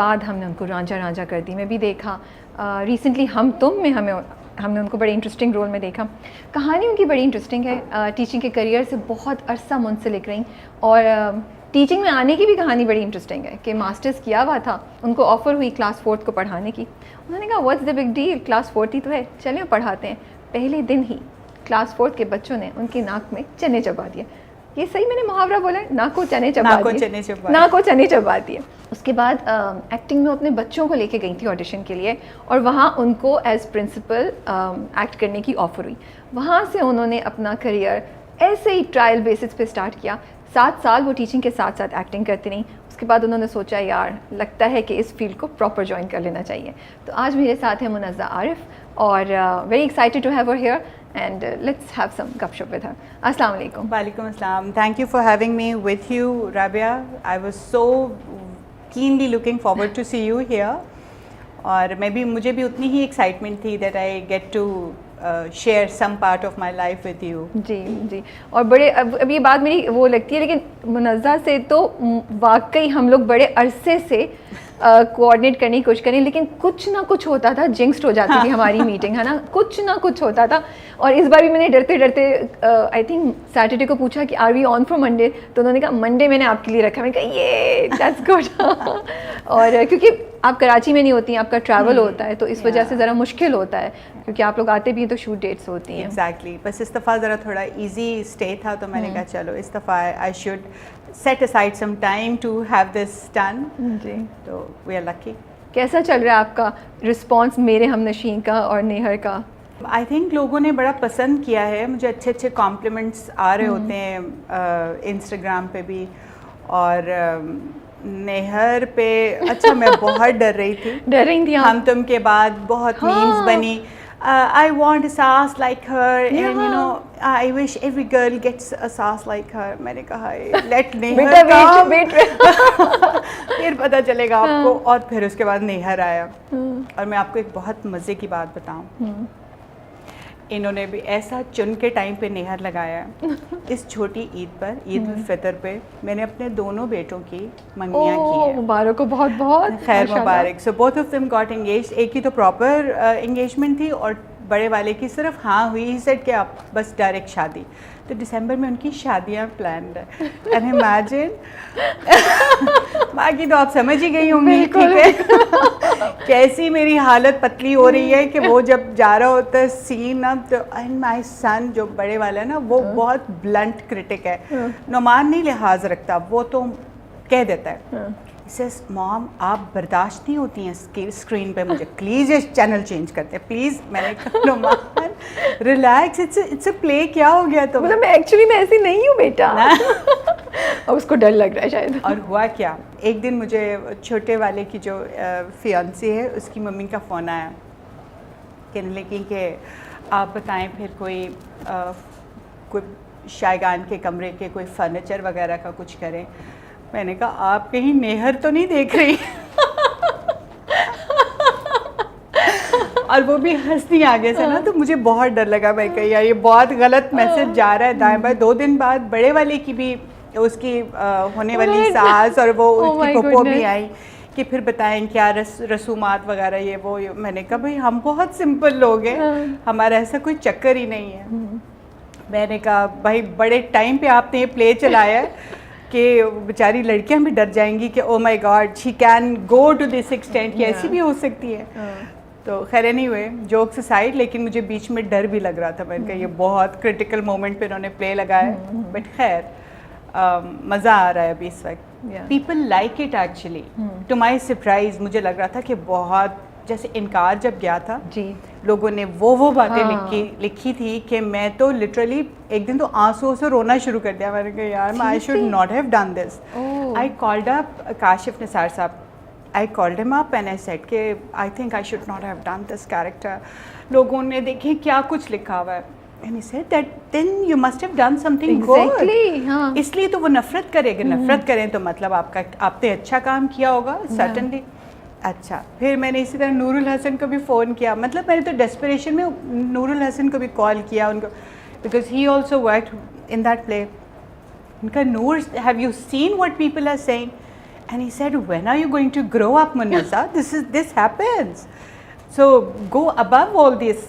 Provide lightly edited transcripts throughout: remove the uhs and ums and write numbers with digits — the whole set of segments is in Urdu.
بعد ہم نے ان کو رانجھا رانجھا کر دی میں بھی دیکھا. ریسنٹلی ہم تم میں ہم نے ان کو بڑے انٹرسٹنگ رول میں دیکھا. کہانی ان کی بڑی انٹرسٹنگ ہے, ٹیچنگ کے کریئر سے بہت عرصہ منسلک رہیں, اور ٹیچنگ میں آنے کی بھی کہانی بڑی انٹرسٹنگ ہے کہ ماسٹرز کیا ہوا تھا, ان کو آفر ہوئی کلاس 4 کو پڑھانے کی. انہوں نے کہا what's the big deal, class 4 ہی تو ہے, چلیں پڑھاتے ہیں. پہلے دن ہی کلاس 4 کے بچوں نے ان کی ناک میں چنے چبا دیا. یہ صحیح میں نے محاورہ بولا ہے, ناک کو چنے چبا دیے. اس کے بعد ایکٹنگ میں اپنے بچوں کو لے کے گئی تھی آڈیشن کے لیے, اور وہاں ان کو ایز پرنسپل ایکٹ کرنے کی آفر ہوئی. وہاں سے انہوں نے اپنا کریئر ایسے ہی ٹرائل بیسس پہ اسٹارٹ کیا. 7 سال وہ ٹیچنگ کے ساتھ ساتھ ایکٹنگ کرتی رہیں. اس کے بعد انہوں نے سوچا یار لگتا ہے کہ اس فیلڈ کو پراپر جوائن کر لینا چاہیے. تو آج میرے ساتھ ہے منزہ عارف, اور very excited to have her here, and let's have some gup shop with her. Assalamu alaikum. Walaikum assalam. Thank you for having me with you, Rabia. I was so keenly looking forward to see you here. اور میں بھی مجھے بھی اتنی ہی ایکسائٹمنٹ تھی that I get to share some part of my life with you. جی جی, اور بڑے اب یہ بات میری وہ لگتی ہے, لیکن منزہ سے تو واقعی ہم لوگ بڑے عرصے سے کوآرڈینیٹ کرنے کی کوشش کریں, لیکن کچھ نہ کچھ ہوتا تھا, جنکسڈ ہو جاتی تھی ہماری میٹنگ, ہے نا, کچھ نہ کچھ ہوتا تھا. اور اس بار بھی میں نے ڈرتے ڈرتے آئی تھنک سیٹرڈے کو پوچھا کہ are we on for Monday, تو انہوں نے کہا منڈے میں نے آپ کے لیے رکھا. میں نے کہا یہ دیٹس گڈ. اور کیونکہ آپ کراچی میں نہیں ہوتی ہیں, آپ کا ٹریول ہوتا ہے, تو اس وجہ سے ذرا مشکل ہوتا ہے, کیونکہ آپ لوگ آتے بھی ہیں تو شوٹ ڈیٹس ہوتی ہیں. ایگزیکٹلی, بس اس دفعہ ذرا تھوڑا ایزی اسٹے تھا, تو میں نے کہا چلو اس دفعہ I should set aside some time to have this done. جی, تو وی آر لکی. کیسا چل رہا ہے آپ کا رسپانس میرے ہم نشین کا اور نیہر کا؟ آئی تھنک لوگوں نے بڑا پسند کیا ہے, مجھے اچھے اچھے کمپلیمنٹس آ رہے ہوتے ہیں انسٹاگرام پہ بھی. اور نیہر پہ اچھا میں بہت ڈر رہی تھی ہم تم کے بعد بہت میمز بنی, I want a sass like her, and you know I wish every girl gets a sass like her. میں نے کہا let نیہر come, پھر پتہ چلے گا آپ کو. اور پھر اس کے بعد نیہر آیا, اور میں آپ کو ایک بہت مزے کی بات بتاؤں, انہوں نے بھی ایسا چن کے ٹائم پہ نیہر لگایا. اس چھوٹی عید پر, عید الفطر پہ, میں نے اپنے دونوں بیٹوں کی منگنیاں کی ہیں. مبارک ہو, بہت بہت خیر مبارک. So both of them got engaged. ایک کی تو پراپر انگیجمنٹ تھی, اور بڑے والے کی صرف ہاں ہوئی. ہی سیڈ کہ آپ بس ڈائریکٹ شادی. تو دسمبر میں ان کی شادیاں پلانڈ ہے. اینڈ امیجن, باقی تو آپ سمجھ ہی گئی ہوں گی ٹھیک ہے کیسی میری حالت پتلی ہو رہی ہے کہ وہ جب جا رہا ہوتا ہے سین. اب تو اینڈ مائی سن جو بڑے والا ہے نا, وہ بہت بلنٹ کرٹک ہے, نعمان نہیں لحاظ رکھتا, وہ تو کہہ دیتا ہے سیز مام آپ برداشت نہیں ہوتی ہیں اسکرین پہ مجھے, پلیز یہ چینل چینج کرتے ہیں پلیز. میں نے کہا نعمان ریلیکس, اٹس اے پلے, کیا ہو گیا تو مطلب میں ایکچولی میں ایسی نہیں ہوں بیٹا. اور اس کو ڈر لگ رہا ہے شاید. اور ہوا کیا, ایک دن مجھے چھوٹے والے کی جو فیانسی ہے اس کی ممی کا فون آیا, کہنے لگی کہ آپ بتائیں پھر کوئی شائگان کے کمرے کے کوئی فرنیچر وغیرہ کا کچھ کریں. میں نے کہا آپ کہیں نیہر تو نہیں دیکھ رہی اور وہ بھی ہنستی آگے سے نا, تو مجھے بہت ڈر لگا. میں کہا یار یہ بہت غلط میسج جا رہا ہے دائیں بائیں. 2 دن بعد بڑے والے کی بھی اس کی ہونے والی ساس اور وہ اس کی پھپھو بھی آئی کہ پھر بتائیں کیا رسومات وغیرہ یہ وہ. میں نے کہا بھائی ہم بہت سمپل لوگ ہیں, ہمارا ایسا کوئی چکر ہی نہیں ہے. میں نے کہا بھائی بڑے ٹائم پہ آپ نے یہ پلے چلایا ہے کہ بیچاری لڑکیاں بھی ڈر جائیں گی کہ oh my God she can go to this extent, کہ ایسی بھی ہو سکتی ہے. تو خیر نہیں ہوئے جوکس اسائڈ, لیکن مجھے بیچ میں ڈر بھی لگ رہا تھا. میں نے کہا یہ بہت کرٹیکل مومنٹ پہ انہوں نے پلے لگایا, بٹ خیر مزہ آ رہا ہے ابھی اس وقت. People like it actually. To my surprise مجھے لگ رہا تھا کہ بہت, جیسے انکار جب گیا تھا لوگوں نے وہ باتیں لکھی تھی کہ میں تو لٹرلی ایک دن تو آنسو سے رونا شروع کر دیا. میں نے کہا یار I should not have done this. I called up Kashif Nisar Sahib, I called him up and I said کہ I think I should not have done this character. لوگوں نے دیکھیں کیا کچھ لکھا ہوا ہے, and he said that then you must have done something good. اس لیے تو وہ نفرت کرے گا. نفرت کریں تو مطلب آپ نے اچھا کام کیا ہوگا certainly. اچھا پھر میں نے اسی طرح نور الحسن کو بھی فون کیا, مطلب میں نے تو ڈیسپریشن میں نور الحسن کو بھی کال کیا ان کو, because he also worked in that play. ان کا نور have you seen what people are saying? And he said, when are you going to grow up, Munazza? This happens. So go above all this.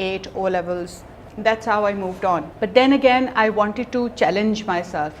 8 O levels. That's how I moved on. But then again I wanted to challenge myself.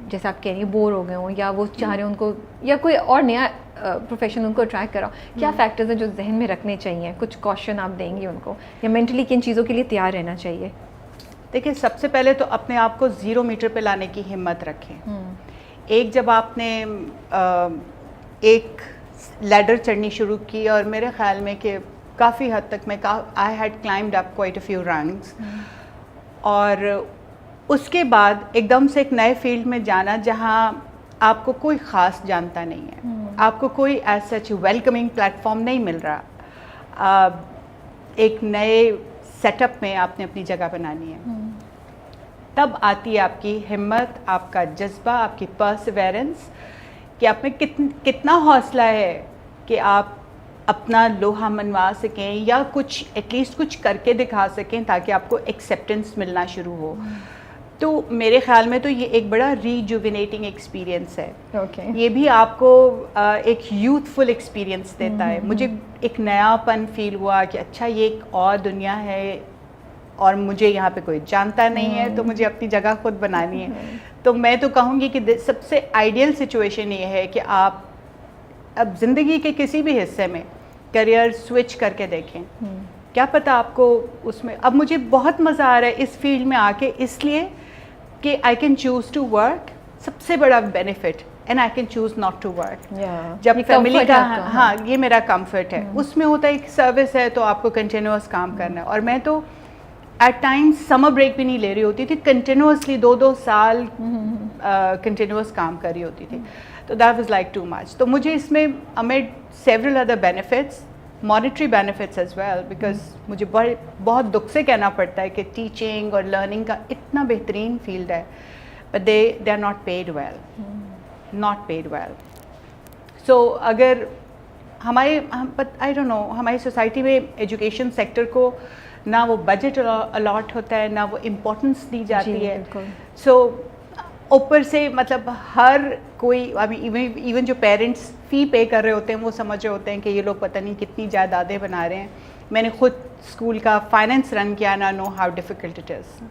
جیسے آپ کہہ رہی ہیں بور ہو گئے ہوں یا وہ چاہ رہے ہیں ان کو یا کوئی اور نیا پروفیشن ان کو اٹریکٹ کرا، کیا فیکٹرز ہیں جو ذہن میں رکھنے چاہیے؟ کچھ کوشچن آپ دیں گے ان کو، یا مینٹلی کن چیزوں کے لیے تیار رہنا چاہیے؟ دیکھیں سب سے پہلے تو اپنے آپ کو 0 میٹر پہ لانے کی ہمت رکھیں. ایک جب آپ نے ایک لیڈر چڑھنی شروع کی، اور میرے خیال میں کہ کافی حد تک میں I had climbed up quite a few rungs, اور اس کے بعد ایک دم سے ایک نئے فیلڈ میں جانا جہاں آپ کو کوئی خاص جانتا نہیں ہے، آپ کو کوئی as such welcoming plate form نہیں مل رہا، ایک نئے سیٹ اپ میں آپ نے اپنی جگہ بنانی ہے. تب آتی ہے آپ کی ہمت، آپ کا جذبہ، آپ کی پرسیورنس، کہ آپ میں کتنا حوصلہ ہے کہ آپ اپنا لوہا منوا سکیں یا کچھ ایٹ لیسٹ کچھ کر کے دکھا سکیں تاکہ آپ کو ایکسیپٹنس ملنا شروع ہو. تو میرے خیال میں تو یہ ایک بڑا ریجوینیٹنگ ایکسپیرینس ہے. یہ بھی آپ کو ایک یوتھفل ایکسپیرینس دیتا ہے. مجھے ایک نیا پن فیل ہوا کہ اچھا یہ ایک اور دنیا ہے اور مجھے یہاں پہ کوئی جانتا نہیں ہے، تو مجھے اپنی جگہ خود بنانی ہے. تو میں تو کہوں گی کہ سب سے آئیڈیل سچویشن یہ ہے کہ آپ اب زندگی کے کسی بھی حصے میں کریئر سوئچ کر کے دیکھیں. کیا پتہ آپ کو اس میں، اب مجھے بہت مزہ آ رہا ہے اس فیلڈ میں آ کے، اس لیے کہ I can choose to work. سب سے بڑا benefit, and I can choose not to work. جب فیملی کا، ہاں یہ میرا کمفرٹ ہے. اس میں ہوتا ہے ایک سروس ہے تو آپ کو کنٹینیوس کام کرنا ہے، اور میں تو ایٹ ٹائمس سمر بریک بھی نہیں لے رہی ہوتی تھی، کنٹینیوسلی 2 سال کنٹینیوس کام کر رہی ہوتی تھی. تو that was like too much. تو مجھے اس میں amid several other benefits, monetary benefits as well, because مجھے بہت دکھ سے کہنا پڑتا ہے کہ ٹیچنگ اور لرننگ کا اتنا بہترین فیلڈ ہے، but they are not paid well, not paid well. So اگر ہمارے آئی ڈونٹ نو ہماری سوسائٹی میں ایجوکیشن سیکٹر کو نہ وہ بجٹ الاٹ ہوتا ہے، نہ وہ امپورٹنس دی جاتی ہے. سو اوپر سے مطلب ہر کوئی ایون جو پیرنٹس فی پے کر رہے ہوتے ہیں وہ سمجھ رہے ہوتے ہیں کہ یہ لوگ پتہ نہیں کتنی جائیدادیں بنا رہے ہیں. میں نے خود اسکول کا فائنینس رن کیا، نا know how difficult it is.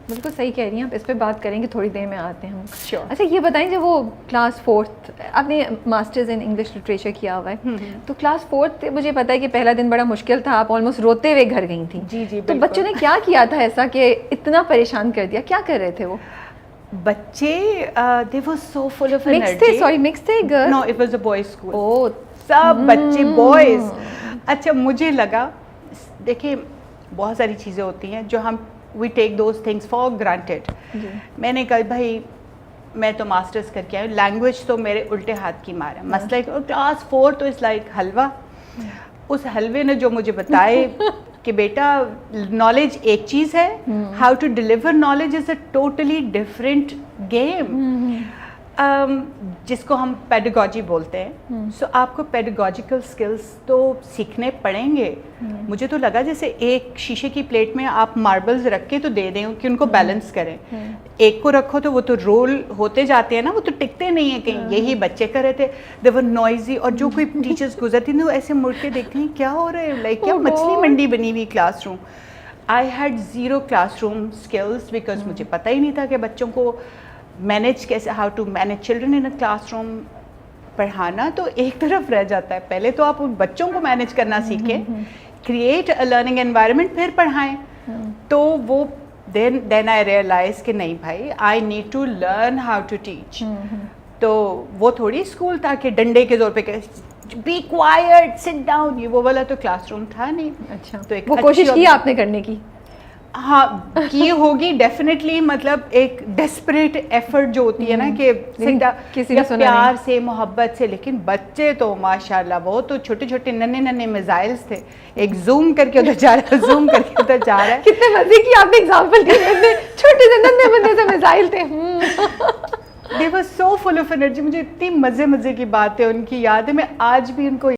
بالکل صحیح کہہ رہی ہیں آپ. اس پہ بات کریں گے تھوڑی دیر میں، آتے ہیں ہم. Sure. اچھا یہ بتائیں جب وہ کلاس 4th آپ نے ماسٹرز ان انگلش لٹریچر کیا ہوا ہے، تو کلاس 4th مجھے پتا ہے کہ پہلا دن بڑا مشکل تھا، آپ آلموسٹ روتے ہوئے گھر گئی تھیں. جی تو بچوں نے کیا کیا تھا ایسا کہ اتنا پریشان کر دیا؟ کیا کر رہے تھے وہ بچے؟ they were so full of energy. Mix تھے؟ سوری مکس تھے؟ Girl? No, it was a boys school. اوہ سب بچے بوائز. اچھا مجھے لگا، دیکھیں بہت ساری چیزیں ہوتی ہیں جو ہم we take those things for granted. میں نے کہا بھائی میں تو ماسٹرز کر کے آئی ہوں، لینگویج تو میرے الٹے ہاتھ کی مار ہے. مسئلہ کلاس 4 تو اس لائک حلوہ. اس حلوے نے جو مجھے بتائے کہ بیٹا نالج ایک چیز ہے، how to deliver knowledge is a totally different game, جس کو ہم پیڈاگوجی بولتے ہیں. سو آپ کو پیڈاگوجیکل سکلز تو سیکھنے پڑیں گے. مجھے تو لگا جیسے ایک شیشے کی پلیٹ میں آپ ماربلز رکھ کے تو دے دیں کہ ان کو بیلنس کریں، ایک کو رکھو تو وہ تو رول ہوتے جاتے ہیں نا، وہ تو ٹکتے نہیں ہیں کہیں. یہی بچے کر رہے تھے، دے ور نوائزی. اور جو کوئی ٹیچرز گزرتی ہیں وہ ایسے مڑ کے دیکھتی ہیں کیا ہو رہا ہے، لائک کیا مچھلی منڈی بنی ہوئی class room. I had 0 class room skills because مجھے پتہ ہی نہیں تھا کہ بچوں کو مینیج کیسے، how to manage children in a classroom. پڑھانا تو ایک طرف رہ جاتا ہے، پہلے تو آپ ان بچوں کو مینیج کرنا سیکھیں، کریٹ اے لرننگ انوائرمنٹ، پھر پڑھائیں. تو وہ دین آئی ریئلائز کہ نہیں بھائی I need to learn how to teach. تو وہ تھوڑی اسکول تھا کہ ڈنڈے کے زور پہ بی کوائٹ سٹ ڈاؤن، یہ وہ والا تو کلاس روم تھا نہیں. اچھا تو وہ کوشش کی آپ نے کرنے کی؟ ہاں کی ہوگی ڈیفینیٹلی. مطلب ایک ڈیسپریٹ ایفرٹ جو ہوتی ہے نا کہ پیار سے محبت سے. لیکن بچے تو ماشاء اللہ وہ تو چھوٹے چھوٹے ننے میزائلس تھے. ایک زوم کر کے ادھر جا رہا ہے، زوم کر کے ادھر جا رہا ہے. کتنے مزے کی آپ نے ایگزامپل دی، چھوٹے سے ننے بندے سے میزائل تھے. they were so full of energy. مجھے اتنی مزے کی باتیں ان کی یاد ہے، میں آج بھی ان کو